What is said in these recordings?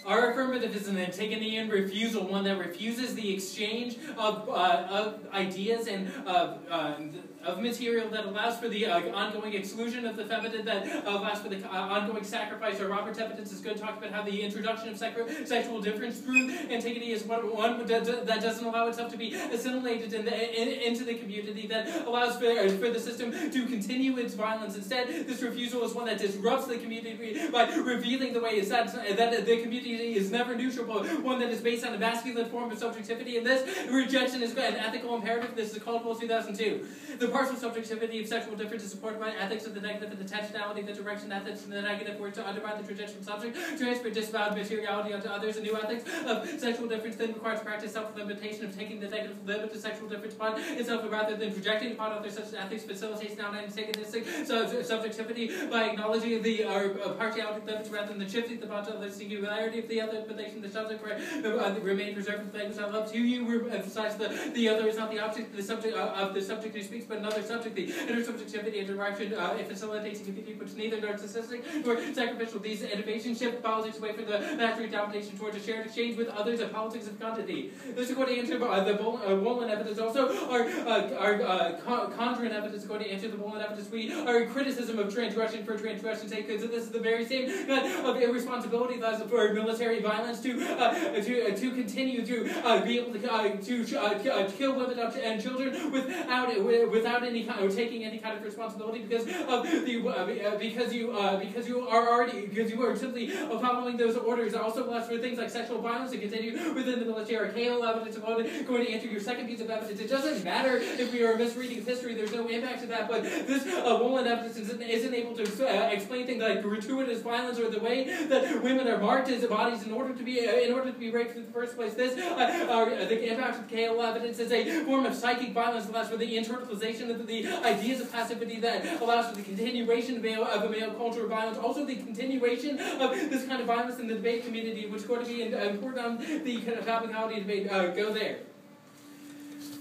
Our affirmative is an Antigonean refusal, one that refuses the exchange of ideas and of material that allows for the ongoing exclusion of the feminine, that allows for the ongoing sacrifice. Or Robert's evidence is good, talks about how the introduction of sexual difference through Antigone is one that doesn't allow itself to be assimilated into the community, that allows for the system to continue its violence. Instead, this refusal is one that disrupts the community by revealing the way it's that the community is never neutral, but one that is based on a masculine form of subjectivity, and this rejection is an ethical imperative. This is Caldwell 2002. The partial subjectivity of sexual difference is supported by ethics of the negative and intentionality, the direction ethics and the negative were to undermine the traditional subject, transfer disavowed materiality onto others. A new ethics of sexual difference then requires practice self-limitation of taking the negative limit to sexual difference upon itself rather than projecting upon others. Such ethics facilitates non-antagonistic subjectivity by acknowledging the partiality limits rather than shifting the bond to the singularity of the other, but the subject remain reserved for the language I love to you. Emphasize the other is not the object the subject of the subject who speaks, but another subject. The intersubjectivity interaction it facilitates a community which is neither narcissistic nor sacrificial. These innovations shift politics away from the mastery domination towards a shared exchange with others, a politics of quantity. This, according to the Wolin evidence, also our conjuring evidence, according to the Wolin evidence, we are criticism of transgression for transgression's sake, because this is the very same kind of irresponsibility that's for military violence to continue to be able to kill women and children without any kind of taking any kind of responsibility, because you are simply following those orders. It also allows for things like sexual violence to continue within the military. Archaeal evidence going to answer your second piece of evidence. It doesn't matter if we are misreading of history. There's no impact to that. But this Wolin evidence isn't able to explain things like gratuitous violence or the way that women are marked as bodies in order to be raped in the first place. This the impact of archaeal evidence is a form of psychic violence that allows for the internalization of the ideas of passivity, that allows for the continuation of a male culture of violence. Also, the continuation of this kind of violence in the debate community, which is going to be important on the topicality debate. Go there.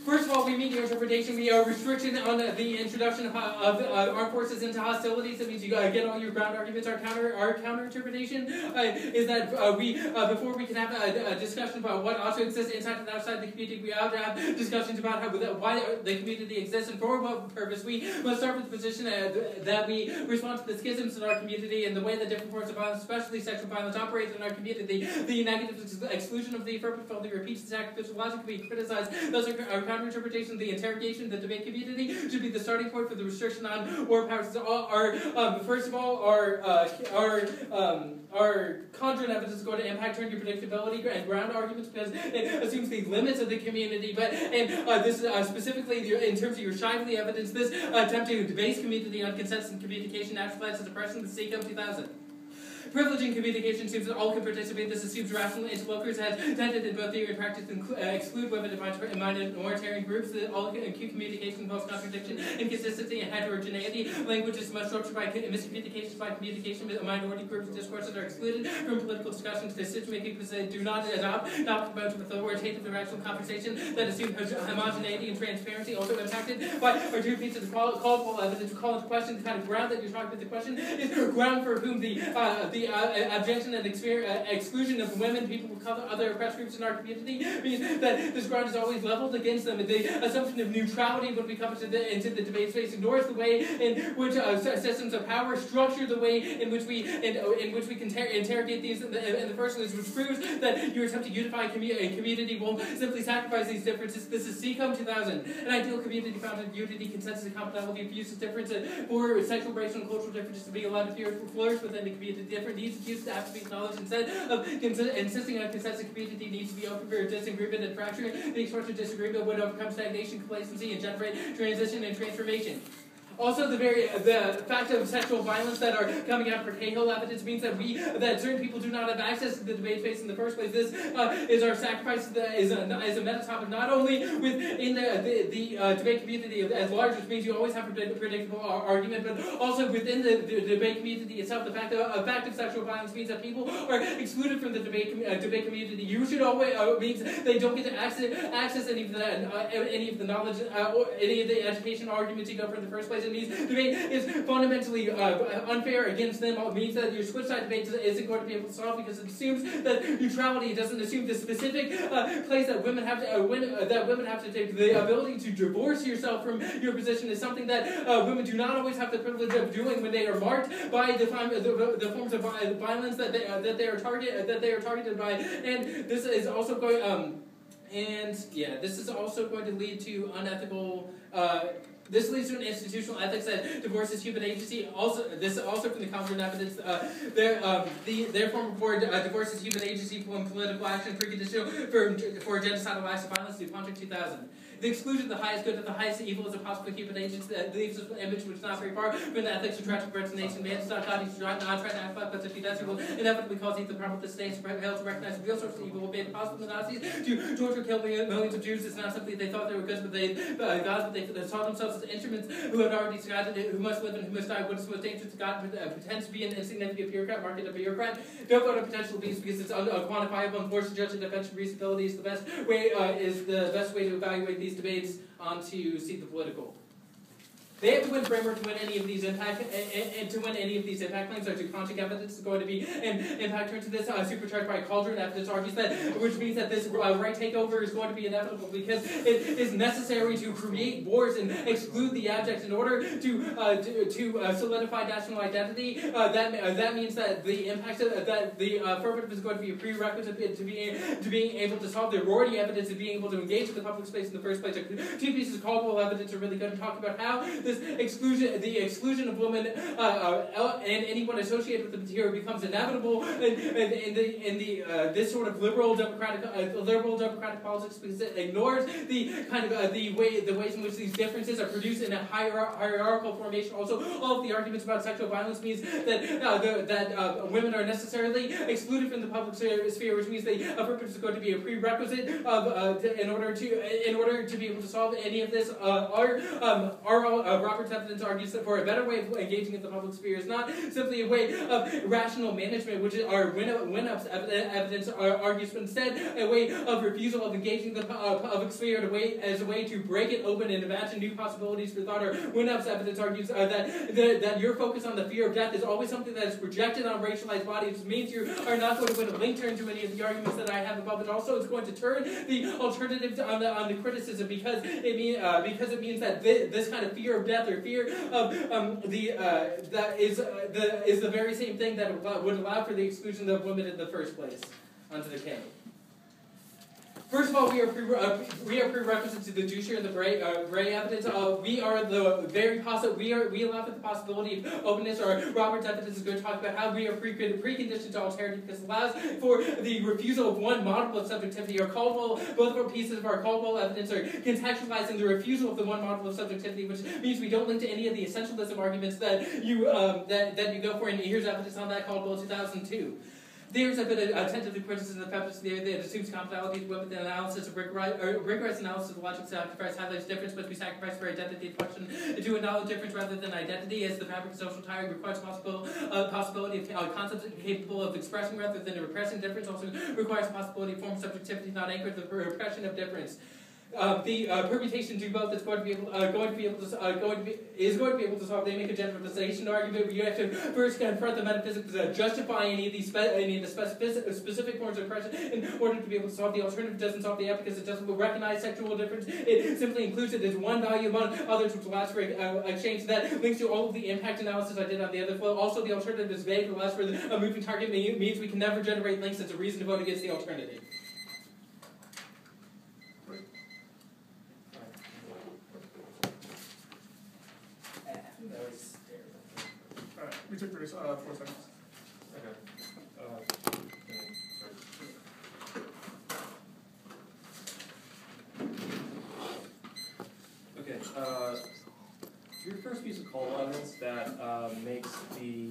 First of all, we meet your interpretation. We are restricting on the introduction of armed forces into hostilities. That means you get all your ground arguments. Our counter interpretation is that before we can have a discussion about what ought to exist inside and outside the community, we have to have discussions about why the community exists and for what purpose. We must start with the position that we respond to the schisms in our community and the way that different forms of violence, especially sexual violence, operate in our community. The negative exclusion of the affirmative only repeats the sacrificial logic we criticize. Those are our counter-interpretation of the interrogation of the debate community should be the starting point for the restriction on war powers. First of all, our conjuring evidence is going to impact turn your predictability and ground arguments, because it assumes the limits of the community. This specifically in terms of your Shively evidence, this attempt to debase community on consensus and communication actually as a depression, the CCOM 2000. Privileging communication assumes that all can participate. This assumes rational interlocutors has tended in both theory and practice to exclude women and minoritarian groups. That all acute communication involves contradiction, inconsistency, and heterogeneity. Language is much structured by miscommunications by communication. Minority groups and discourses are excluded from political discussions, decision-making, because they do not adopt modes with authoritative and rational conversation that assume homogeneity and transparency. Also impacted by our two pieces of Caldwell evidence. We call into question the kind of ground that you're talking about. The question is ground for whom the objection and exclusion of women, people of color, other oppressed groups in our community means that this ground is always leveled against them. The assumption of neutrality when we come into the debate space ignores the way in which systems of power structure the way in which we can interrogate these in the first place, which proves that your attempt to unify a community will simply sacrifice these differences. This is CCOM 2000, an ideal community founded in unity, consensus, and commonality of uses difference for sexual, racial, and cultural differences to be allowed to flourish within the community. Different needs and uses have to be acknowledged. Instead of insisting on consensus, community needs to be open for disagreement and fracturing. The expression of disagreement would overcome stagnation, complacency, and generate transition and transformation. Also, the fact of sexual violence that are coming out for Cahill evidence means that certain people do not have access to the debate space in the first place. This is our sacrifice is a meta topic, not only within the debate community as large, which means you always have a predictable argument, but also within the debate community itself. The fact of sexual violence means that people are excluded from the debate community. You should always means they don't get to access any of the knowledge or any of the education arguments you go for in the first place. enemies debate is fundamentally unfair against them. It means that your switch side debate isn't going to be able to solve because it assumes that neutrality doesn't assume the specific place that women have to take. The ability to divorce yourself from your position is something that women do not always have the privilege of doing when they are marked by the forms of violence that they are targeted by, and this is also going this is also going to lead to unethical. This leads to an institutional ethics that divorces human agency. This also from the Congress evidence. Their form of board divorces human agency from political action preconditional for genocidal acts of violence. Contract 2000. The exclusion of the highest good of the highest evil is a possible human agency that leaves us an image which is not very far from the ethics of tragic nation. Man does not God, he's not trying to act but if he does, he will inevitably cause either the problem of the state to fail to recognize the real source of evil will be impossible for the Nazis to torture, kill millions of Jews. It's not something they thought they were good, but they saw themselves as instruments who had already decided who must live and who must die. What is most dangerous to God pretends to be an insignificant bureaucrat, market a bureaucrat. Don't vote on potential abuse because it's unquantifiable and forced to judge the defense of reasonability is the best way to evaluate these debates on to see the political. They have to win framework to win any of these impact claims. Or to contract evidence is going to be an impact turn to this supercharged by cauldron evidence argues that, which means that this right takeover is going to be inevitable because it is necessary to create wars and exclude the abject in order to solidify national identity. That means that the impact that the affirmative is going to be a prerequisite to being able to solve the Rorty evidence and being able to engage in the public space in the first place. Two pieces of Caldwell evidence are really going to talk about how the exclusion of women and anyone associated with the material becomes inevitable in this sort of liberal democratic politics because it ignores the kind of the ways in which these differences are produced in a hierarchical formation. Also, all of the arguments about sexual violence means that women are necessarily excluded from the public sphere, which means the affirmative is going to be a prerequisite in order to be able to solve any of this. Robert's evidence argues that for a better way of engaging in the public sphere is not simply a way of rational management, which our Winnup's evidence argues, but instead a way of refusal of engaging the public sphere as a way to break it open and imagine new possibilities for thought. Or Winnup's evidence argues that your focus on the fear of death is always something that is projected on racialized bodies, which means you are not going to win a link turn to any of the arguments that I have above. It also is going to turn the alternative on the criticism because it means that this kind of fear of death or fear of that is the very same thing that would allow for the exclusion of women in the first place. Onto the K. First of all, we are prerequisites to the Juicer and the Gray evidence. We are the very we allow for the possibility of openness. Or Robert's evidence is going to talk about how we are preconditioned to alterity because it allows for the refusal of one model of subjectivity. Or Caldwell, both of our pieces of our Caldwell evidence are contextualizing the refusal of the one model of subjectivity, which means we don't link to any of the essentialism arguments that you go for. And here's evidence on that, Caldwell 2002. There's a bit of tentative criticism of the feminist theory that assumes commonality with the analysis of rigorous analysis of logic sacrifice highlights difference must be sacrificed for identity function to acknowledge difference rather than identity as the fabric of social tiring requires possibility of concepts capable of expressing rather than repressing difference also requires the possibility of form of subjectivity not anchored in the repression of difference. The permutation do both is going to be able to solve. They make a generalization argument, but you have to first confront the metaphysics that justify any of the specific forms of oppression in order to be able to solve. The alternative doesn't solve the app because it doesn't recognize sexual difference. It simply includes it as one value among others, which allows for a change that links to all of the impact analysis I did on the other flow. Also, the alternative is vague, allows for a moving target, means we can never generate links as a reason to vote against the alternative. We took 4 seconds. Okay. Your first piece of Caldwell evidence that makes the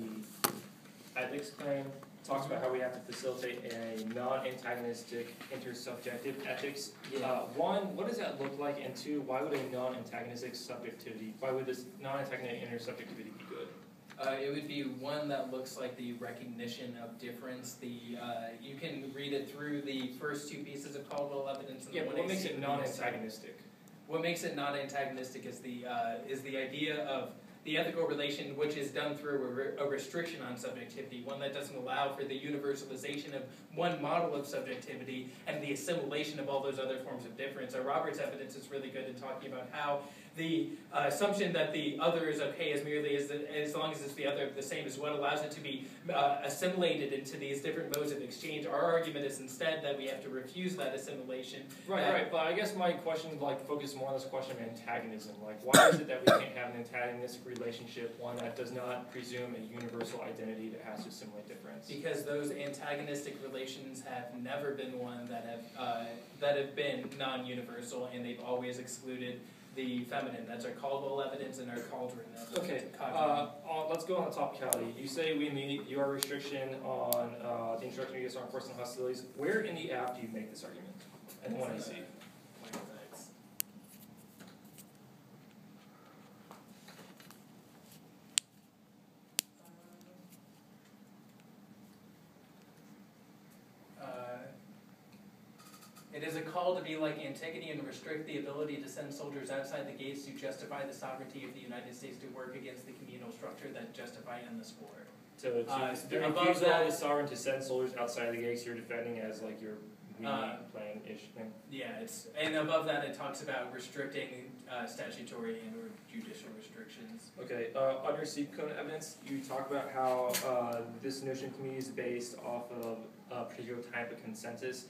ethics claim talks about how we have to facilitate a non-antagonistic intersubjective ethics. Yeah. One, what does that look like? And two, why would a non-antagonistic subjectivity? Why would this non-antagonistic intersubjectivity be good? It would be one that looks like the recognition of difference. You can read it through the first 2 pieces of Caldwell evidence. And but what makes it non-antagonistic? What makes it non-antagonistic is the idea of the ethical relation which is done through a restriction on subjectivity, one that doesn't allow for the universalization of one model of subjectivity and the assimilation of all those other forms of difference. Robert's evidence is really good in talking about how the assumption that the other is okay as merely as long as it's the other the same is what allows it to be assimilated into these different modes of exchange. Our argument is instead that we have to refuse that assimilation. Right. But I guess my question, focuses more on this question of antagonism. Why is it that we can't have an antagonistic relationship, one that does not presume a universal identity that has to assimilate difference? Because those antagonistic relations have never been one that have been non-universal, and they've always excluded the feminine. That's our Caldwell evidence and our Cauldron evidence. Okay, let's go on the topicality. You say we meet your restriction on the introduction of U.S. armed forces and hostilities. Where in the app do you make this argument? And what I see. It is a call to be like Antigone and restrict the ability to send soldiers outside the gates to justify the sovereignty of the United States to work against the communal structure that justify endless war. So to refuse all the sovereign to send soldiers outside the gates, you're defending as your plan-ish thing? Yeah, and above that it talks about restricting statutory and or judicial restrictions. Okay, under seed code evidence, you talk about how this notion community is based off of a particular type of consensus.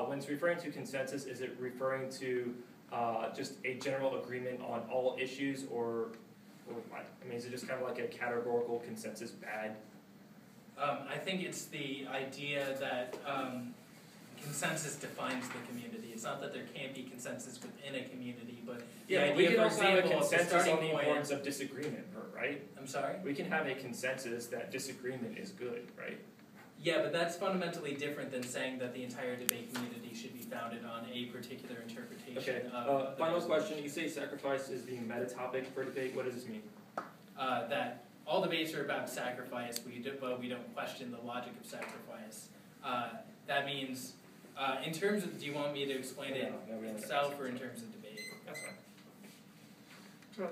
When it's referring to consensus, is it referring to just a general agreement on all issues, or what? I mean, is it just kind of like a categorical consensus bad? I think it's the idea that consensus defines the community. It's not that there can't be consensus within a community, but yeah, we can also have a consensus on the importance of disagreement, right? I'm sorry? We can have a consensus that disagreement is good, right? Yeah, but that's fundamentally different than saying that the entire debate community should be founded on a particular interpretation of... Final question. You say sacrifice is the meta-topic for debate. What does this mean? That all debates are about sacrifice, but we don't question the logic of sacrifice. That means, in terms of... Do you want me to explain it itself or in terms of debate? That's fine. Sure.